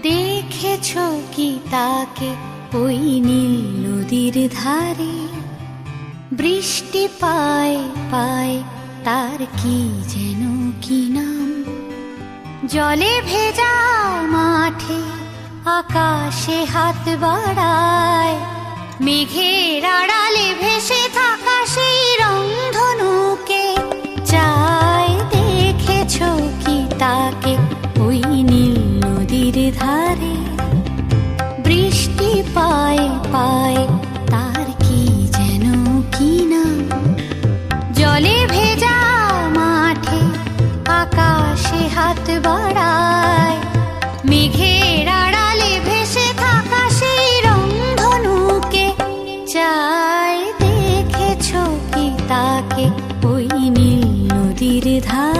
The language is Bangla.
দেখেছো কি তাকে ওই নীল নদীর ধারে? বৃষ্টি পায় পায় তার কি যেন কি নাম। জলে ভেজা মাঠে আকাশে হাত বাড়ায়, মেঘের আড়ালে ভেসে থাকা সেই রংধনুকে চায়। দেখেছো কি তাকে ওই নীল নদীর ধারে? বৃষ্টি পায় পায় তার কি যেন কি নাম। জলে ভেজা মাঠে আকাশে হাত বাড়ায়, মেঘের আড়ালে ভেসে থাকা সেই রংধনুকে চায়। দেখেছো কি তাকে ওই নীল নদীর ধারে?